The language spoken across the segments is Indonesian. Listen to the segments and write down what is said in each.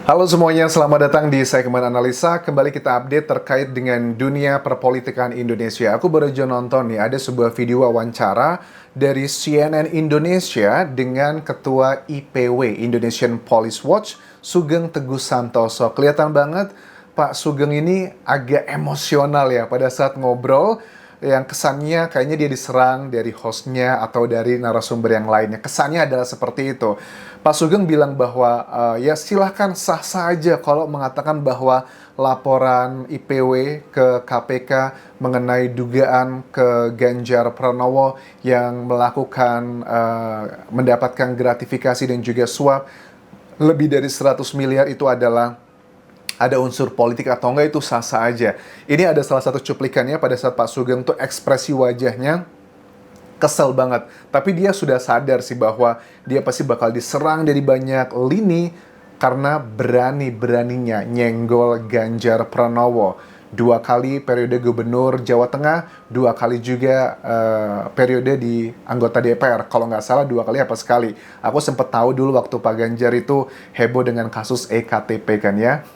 Halo semuanya, selamat datang di segmen analisa. Kembali kita update terkait dengan dunia perpolitikan Indonesia. Aku baru aja nonton nih, ada sebuah video wawancara dari CNN Indonesia dengan Ketua IPW, Indonesian Police Watch, Sugeng Teguh Santoso. Kelihatan banget Pak Sugeng ini agak emosional ya pada saat ngobrol, yang kesannya kayaknya dia diserang dari hostnya atau dari narasumber yang lainnya. Kesannya adalah seperti itu. Pak Sugeng bilang bahwa ya silahkan sah-sah aja kalau mengatakan bahwa laporan IPW ke KPK mengenai dugaan ke Ganjar Pranowo yang melakukan mendapatkan gratifikasi dan juga suap lebih dari 100 miliar itu adalah ada unsur politik atau enggak, itu sah-sah aja. Ini ada salah satu cuplikannya pada saat Pak Sugeng tuh ekspresi wajahnya kesel banget. Tapi dia sudah sadar sih bahwa dia pasti bakal diserang dari banyak lini karena berani-beraninya nyenggol Ganjar Pranowo. 2 kali periode gubernur Jawa Tengah, 2 kali juga periode di anggota DPR. Kalau nggak salah 2 kali apa sekali. Aku sempat tahu dulu waktu Pak Ganjar itu heboh dengan kasus EKTP kan ya.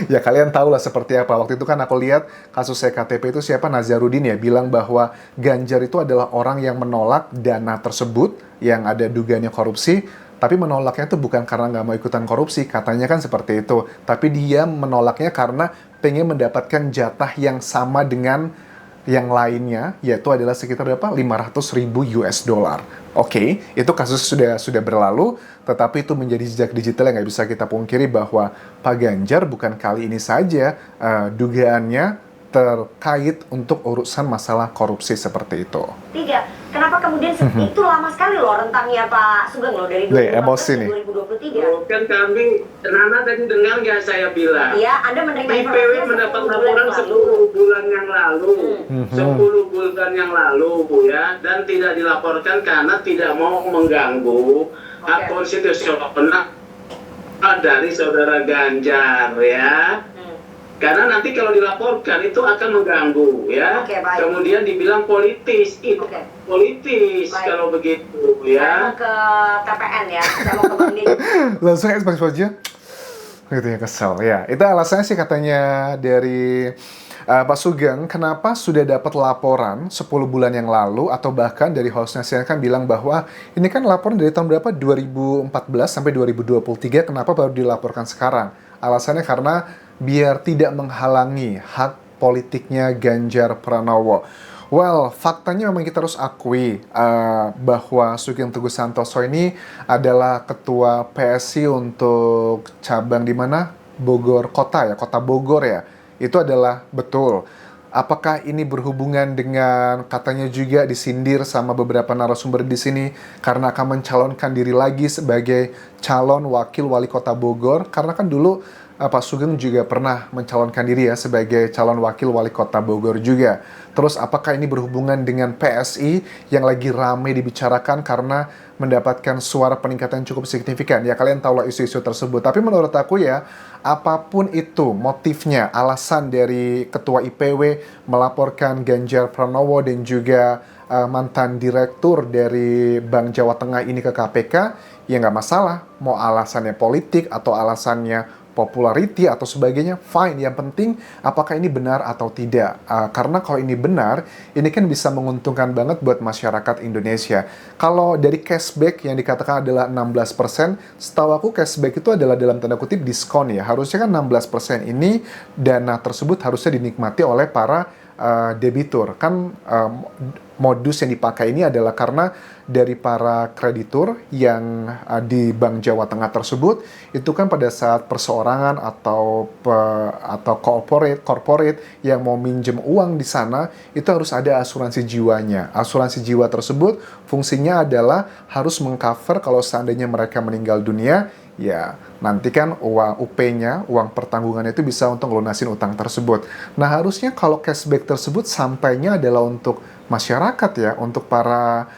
Ya kalian tahu lah seperti apa. Waktu itu kan aku lihat kasus EKTP itu siapa, Nazarudin ya, bilang bahwa Ganjar itu adalah orang yang menolak dana tersebut yang ada dugaannya korupsi. Tapi menolaknya itu bukan karena nggak mau ikutan korupsi, katanya kan seperti itu. Tapi dia menolaknya karena pengen mendapatkan jatah yang sama dengan yang lainnya, yaitu adalah sekitar berapa? 500.000 US dollar. Oke, itu kasus sudah berlalu, tetapi itu menjadi jejak digital yang nggak bisa kita pungkiri bahwa Pak Ganjar bukan kali ini saja dugaannya terkait untuk urusan masalah korupsi seperti itu. Kenapa kemudian itu lama sekali loh rentangnya Pak Sugeng loh, dari 2014 ke 2023? Kan kami, Nana tadi dengar nggak saya bilang? Iya, Anda menerima IPW mendapat laporan 10 bulan yang lalu, 10 bulan yang lalu, Bu ya, dan tidak dilaporkan karena tidak mau mengganggu hak konstitusional dari saudara Ganjar ya. Karena nanti kalau dilaporkan itu akan mengganggu ya. Kemudian dibilang politis, itu politis kalau begitu ya. Saya mau ke TPN ya, saya mau ke Bang Deddy. Langsung ekspresi wajah gitu ya, kesel ya. Itu alasannya sih katanya dari Pak Sugeng, kenapa sudah dapat laporan 10 bulan yang lalu, atau bahkan dari hostnya saya kan bilang bahwa ini kan laporan dari tahun berapa, 2014 sampai 2023, kenapa baru dilaporkan sekarang? Alasannya karena biar tidak menghalangi hak politiknya Ganjar Pranowo. Well, faktanya memang kita harus akui bahwa Sugeng Teguh Santoso ini adalah ketua PSI untuk cabang di mana? Bogor Kota ya, Kota Bogor ya. Itu adalah betul. Apakah ini berhubungan dengan katanya juga disindir sama beberapa narasumber di sini karena akan mencalonkan diri lagi sebagai calon wakil wali kota Bogor? Karena kan dulu Pak Sugeng juga pernah mencalonkan diri ya sebagai calon wakil wali kota Bogor juga. Terus apakah ini berhubungan dengan PSI yang lagi ramai dibicarakan karena mendapatkan suara peningkatan cukup signifikan? Ya kalian tahu lah isu-isu tersebut. Tapi menurut aku ya, apapun itu motifnya, alasan dari Ketua IPW melaporkan Ganjar Pranowo dan juga mantan direktur dari Bank Jawa Tengah ini ke KPK, ya nggak masalah. Mau alasannya politik atau alasannya popularity atau sebagainya, fine. Yang penting apakah ini benar atau tidak. Karena kalau ini benar, ini kan bisa menguntungkan banget buat masyarakat Indonesia. Kalau dari cashback yang dikatakan adalah 16%, setahu aku cashback itu adalah dalam tanda kutip diskon ya. Harusnya kan 16% ini dana tersebut harusnya dinikmati oleh para debitur. Kan modus yang dipakai ini adalah karena dari para kreditur yang di Bank Jawa Tengah tersebut itu kan pada saat perseorangan atau corporate yang mau minjem uang di sana itu harus ada asuransi jiwanya. Asuransi jiwa tersebut fungsinya adalah harus mengcover kalau seandainya mereka meninggal dunia, ya nanti kan uang UP-nya, uang pertanggungannya itu bisa untuk ngelunasin utang tersebut. Nah harusnya kalau cashback tersebut sampainya adalah untuk masyarakat ya, untuk para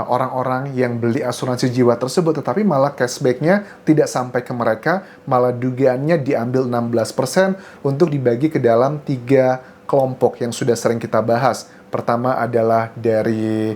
orang-orang yang beli asuransi jiwa tersebut, tetapi malah cashback-nya tidak sampai ke mereka, malah dugaannya diambil 16% untuk dibagi ke dalam 3 kelompok yang sudah sering kita bahas. Pertama adalah dari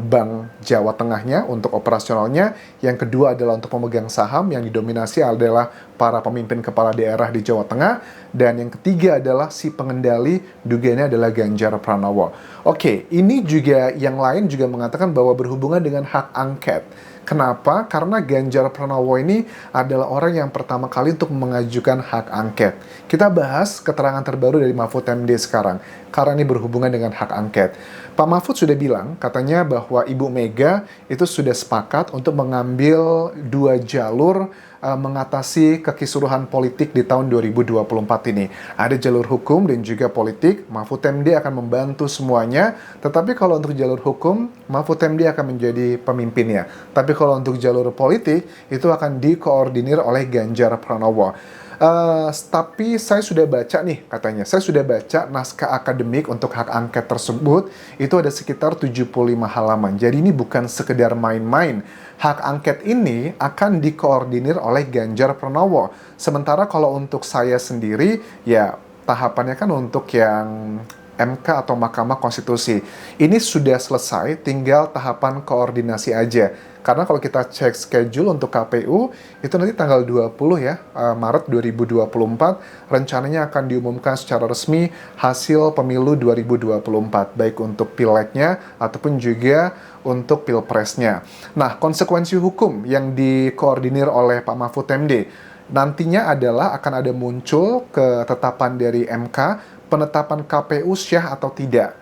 Bank Jawa Tengahnya untuk operasionalnya. Yang kedua adalah untuk pemegang saham yang didominasi adalah para pemimpin kepala daerah di Jawa Tengah. Dan yang ketiga adalah si pengendali, dugaannya adalah Ganjar Pranowo. Oke, ini juga yang lain juga mengatakan bahwa berhubungan dengan hak angket. Kenapa? Karena Ganjar Pranowo ini adalah orang yang pertama kali untuk mengajukan hak angket. Kita bahas keterangan terbaru dari Mahfud MD sekarang, karena ini berhubungan dengan hak angket. Pak Mahfud sudah bilang, katanya bahwa Ibu Mega itu sudah sepakat untuk mengambil 2 jalur mengatasi kekisruhan politik di tahun 2024 ini. Ada jalur hukum dan juga politik. Mahfud MD akan membantu semuanya. Tetapi kalau untuk jalur hukum, Mahfud MD akan menjadi pemimpinnya. Tapi kalau untuk jalur politik, itu akan dikoordinir oleh Ganjar Pranowo. Tapi saya sudah baca nih, katanya. Saya sudah baca naskah akademik untuk hak angket tersebut. Itu ada sekitar 75 halaman. Jadi ini bukan sekedar main-main. Hak angket ini akan dikoordinir oleh Ganjar Pranowo. Sementara kalau untuk saya sendiri, ya tahapannya kan untuk yang MK atau Mahkamah Konstitusi. Ini sudah selesai, tinggal tahapan koordinasi aja. Karena kalau kita cek schedule untuk KPU, itu nanti tanggal 20 ya, Maret 2024, rencananya akan diumumkan secara resmi hasil pemilu 2024, baik untuk pilegnya ataupun juga untuk pilpresnya. Nah, konsekuensi hukum yang dikoordinir oleh Pak Mahfud MD nantinya adalah akan ada muncul ketetapan dari MK, penetapan KPU syah atau tidak.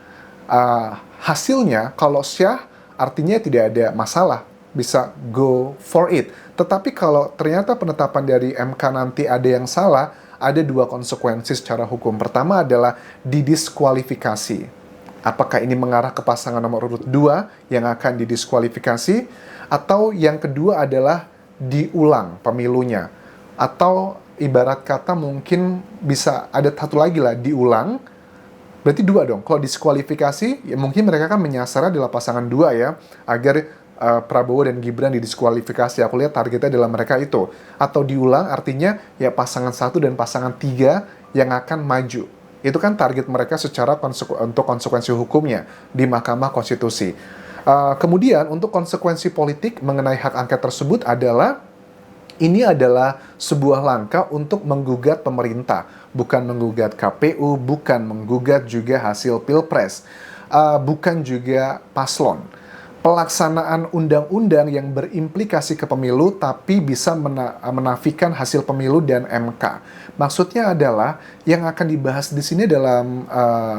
Hasilnya, kalau syah, artinya tidak ada masalah, bisa go for it. Tetapi kalau ternyata penetapan dari MK nanti ada yang salah, ada 2 konsekuensi secara hukum. Pertama adalah didiskualifikasi. Apakah ini mengarah ke pasangan nomor urut 2 yang akan didiskualifikasi? Atau yang kedua adalah diulang pemilunya. Atau ibarat kata mungkin bisa ada satu lagi lah, diulang. Berarti 2 dong. Kalau diskualifikasi, ya mungkin mereka kan menyasarnya adalah pasangan 2 ya, agar Prabowo dan Gibran didiskualifikasi. Aku lihat targetnya adalah mereka itu. Atau diulang artinya ya pasangan 1 dan pasangan 3 yang akan maju. Itu kan target mereka secara untuk konsekuensi hukumnya di Mahkamah Konstitusi. Kemudian untuk konsekuensi politik mengenai hak angket tersebut adalah ini adalah sebuah langkah untuk menggugat pemerintah, bukan menggugat KPU, bukan menggugat juga hasil pilpres, bukan juga paslon. Pelaksanaan undang-undang yang berimplikasi ke pemilu tapi bisa menafikan hasil pemilu dan MK. Maksudnya adalah yang akan dibahas di sini dalam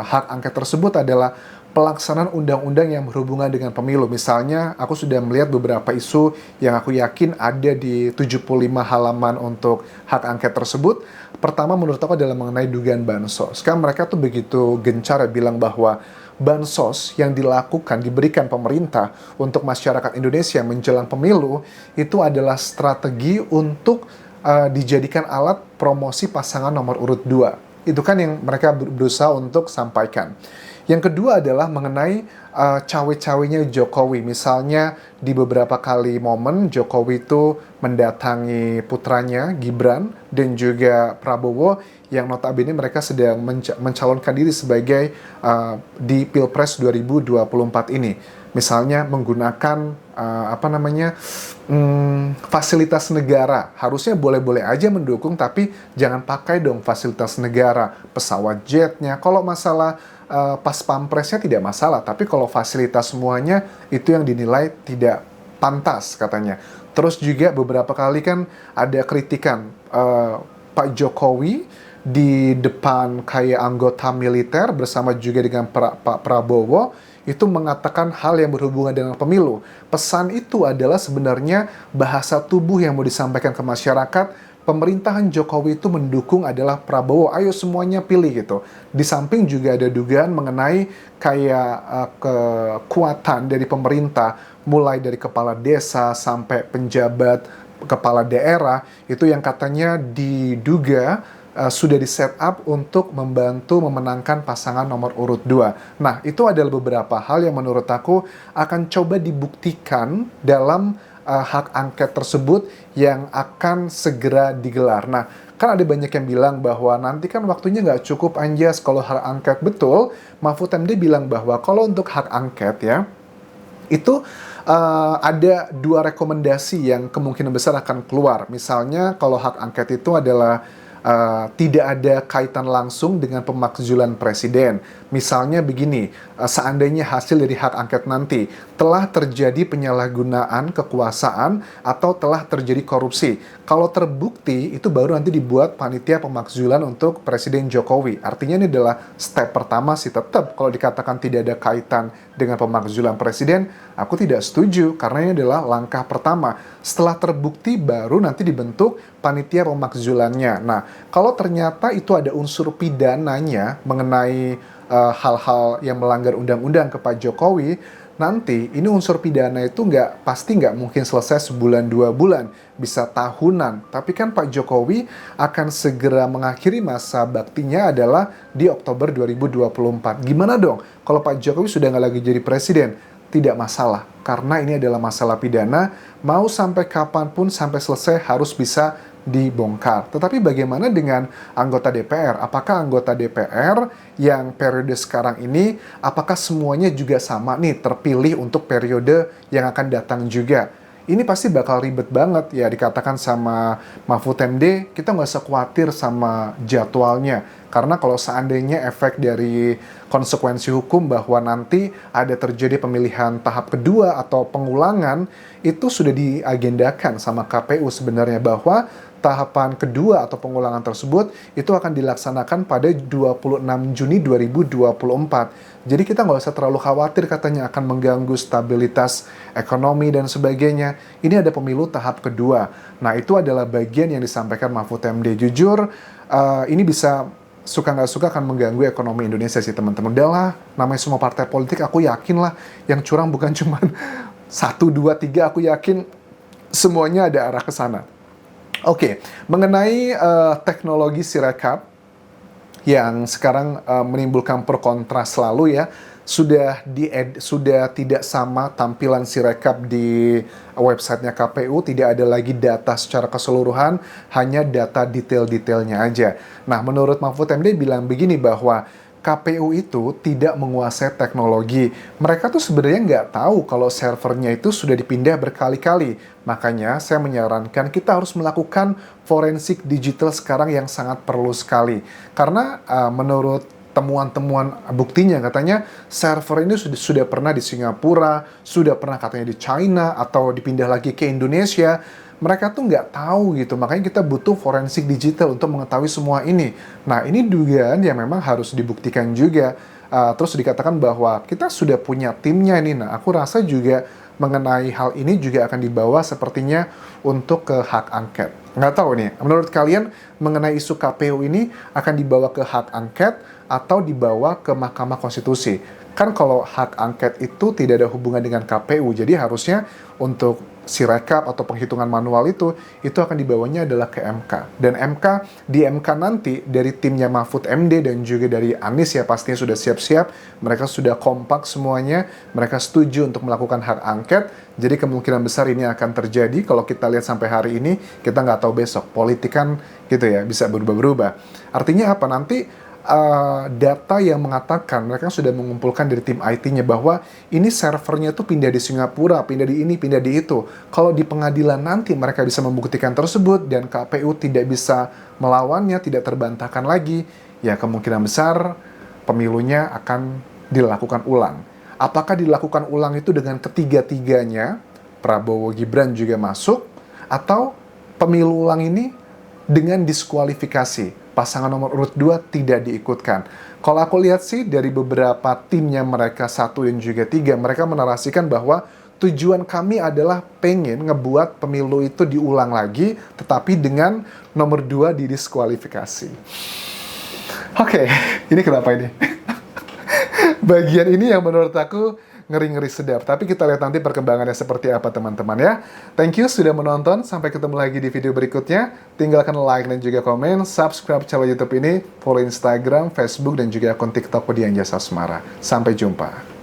hak angket tersebut adalah pelaksanaan undang-undang yang berhubungan dengan pemilu. Misalnya, aku sudah melihat beberapa isu yang aku yakin ada di 75 halaman untuk hak angket tersebut. Pertama menurut aku adalah mengenai dugaan bansos. Kan mereka tuh begitu gencar bilang bahwa bansos yang diberikan pemerintah untuk masyarakat Indonesia menjelang pemilu itu adalah strategi untuk dijadikan alat promosi pasangan nomor urut 2. Itu kan yang mereka berusaha untuk sampaikan. Yang kedua adalah mengenai cawe-cawenya Jokowi. Misalnya di beberapa kali momen Jokowi itu mendatangi putranya Gibran dan juga Prabowo yang notabene mereka sedang mencalonkan diri sebagai di Pilpres 2024 ini. Misalnya menggunakan fasilitas negara. Harusnya boleh-boleh aja mendukung, tapi jangan pakai dong fasilitas negara, pesawat jetnya. Kalau masalah pas pampresnya tidak masalah, tapi kalau fasilitas semuanya itu yang dinilai tidak pantas katanya. Terus juga beberapa kali kan ada kritikan Pak Jokowi di depan kayak anggota militer bersama juga dengan Pak Prabowo itu mengatakan hal yang berhubungan dengan pemilu. Pesan itu adalah sebenarnya bahasa tubuh yang mau disampaikan ke masyarakat. Pemerintahan Jokowi itu mendukung adalah Prabowo, ayo semuanya pilih gitu. Di samping juga ada dugaan mengenai kayak kekuatan dari pemerintah, mulai dari kepala desa sampai penjabat kepala daerah, itu yang katanya diduga sudah di-set up untuk membantu memenangkan pasangan nomor urut 2. Nah, itu adalah beberapa hal yang menurut aku akan coba dibuktikan dalam hak angket tersebut yang akan segera digelar. Nah, kan ada banyak yang bilang bahwa nanti kan waktunya nggak cukup Anjas kalau hak angket. Betul, Mahfud MD bilang bahwa kalau untuk hak angket ya, itu ada 2 rekomendasi yang kemungkinan besar akan keluar. Misalnya kalau hak angket itu adalah tidak ada kaitan langsung dengan pemakzulan presiden. Misalnya begini, seandainya hasil dari hak angket nanti telah terjadi penyalahgunaan kekuasaan atau telah terjadi korupsi. Kalau terbukti, itu baru nanti dibuat panitia pemakzulan untuk Presiden Jokowi. Artinya ini adalah step pertama sih. Tetap kalau dikatakan tidak ada kaitan dengan pemakzulan presiden, aku tidak setuju karena ini adalah langkah pertama. Setelah terbukti baru nanti dibentuk panitia pemakzulannya. Nah, kalau ternyata itu ada unsur pidananya mengenai hal-hal yang melanggar undang-undang ke Pak Jokowi, nanti ini unsur pidana itu pasti nggak mungkin selesai sebulan 2 bulan, bisa tahunan. Tapi kan Pak Jokowi akan segera mengakhiri masa baktinya adalah di Oktober 2024. Gimana dong kalau Pak Jokowi sudah nggak lagi jadi presiden? Tidak masalah, karena ini adalah masalah pidana, mau sampai kapanpun sampai selesai harus bisa dibongkar. Tetapi bagaimana dengan anggota DPR? Apakah anggota DPR yang periode sekarang ini, apakah semuanya juga sama nih terpilih untuk periode yang akan datang juga? Ini pasti bakal ribet banget ya, dikatakan sama Mahfud MD, kita nggak usah khawatir sama jadwalnya. Karena kalau seandainya efek dari konsekuensi hukum bahwa nanti ada terjadi pemilihan tahap kedua atau pengulangan, itu sudah diagendakan sama KPU sebenarnya bahwa tahapan kedua atau pengulangan tersebut itu akan dilaksanakan pada 26 Juni 2024. Jadi kita nggak usah terlalu khawatir katanya akan mengganggu stabilitas ekonomi dan sebagainya. Ini ada pemilu tahap kedua. Nah, itu adalah bagian yang disampaikan Mahfud MD. Jujur, ini bisa suka nggak suka akan mengganggu ekonomi Indonesia sih teman-teman. Udah lah, namanya semua partai politik aku yakin lah yang curang bukan cuma 1, 2, 3, aku yakin semuanya ada arah ke sana. Oke, mengenai teknologi Sirekap yang sekarang menimbulkan pro kontra selalu ya, sudah tidak sama tampilan Sirekap di websitenya KPU, tidak ada lagi data secara keseluruhan, hanya data detail-detailnya aja. Nah, menurut Mahfud MD bilang begini bahwa KPU itu tidak menguasai teknologi. Mereka tuh sebenarnya nggak tahu kalau servernya itu sudah dipindah berkali-kali. Makanya saya menyarankan kita harus melakukan forensik digital sekarang yang sangat perlu sekali. Karena menurut temuan-temuan buktinya katanya server ini sudah pernah di Singapura, sudah pernah katanya di China, atau dipindah lagi ke Indonesia. Mereka tuh nggak tahu gitu, makanya kita butuh forensik digital untuk mengetahui semua ini. Nah, ini dugaan yang memang harus dibuktikan juga. Terus dikatakan bahwa kita sudah punya timnya ini. Nah, aku rasa juga mengenai hal ini juga akan dibawa sepertinya untuk ke hak angket. Nggak tahu nih, menurut kalian mengenai isu KPU ini akan dibawa ke hak angket atau dibawa ke Mahkamah Konstitusi? Kan kalau hak angket itu tidak ada hubungan dengan KPU, jadi harusnya untuk Sirekap atau penghitungan manual itu akan dibawanya adalah ke MK. Dan di MK nanti dari timnya Mahfud MD dan juga dari Anies ya pastinya sudah siap-siap, mereka sudah kompak semuanya, mereka setuju untuk melakukan hak angket. Jadi kemungkinan besar ini akan terjadi. Kalau kita lihat sampai hari ini, kita nggak tahu besok. Politik kan gitu ya, bisa berubah-berubah. Artinya apa? Nanti data yang mengatakan mereka sudah mengumpulkan dari tim IT-nya bahwa ini servernya tuh pindah di Singapura, pindah di ini, pindah di itu. Kalau di pengadilan nanti mereka bisa membuktikan tersebut dan KPU tidak bisa melawannya, tidak terbantahkan lagi, ya kemungkinan besar pemilunya akan dilakukan ulang. Apakah dilakukan ulang itu dengan ketiga-tiganya, Prabowo Gibran juga masuk, atau pemilu ulang ini dengan diskualifikasi? Pasangan nomor urut 2 tidak diikutkan. Kalau aku lihat sih dari beberapa timnya mereka 1 dan juga 3, mereka menarasikan bahwa tujuan kami adalah pengen ngebuat pemilu itu diulang lagi, tetapi dengan nomor 2 didiskualifikasi. Oke, ini kenapa ini? Bagian ini yang menurut aku ngeri-ngeri sedap. Tapi kita lihat nanti perkembangannya seperti apa teman-teman ya. Thank you sudah menonton. Sampai ketemu lagi di video berikutnya. Tinggalkan like dan juga komen. Subscribe channel YouTube ini. Follow Instagram, Facebook, dan juga akun TikTok Dian Jasa Asmara. Sampai jumpa.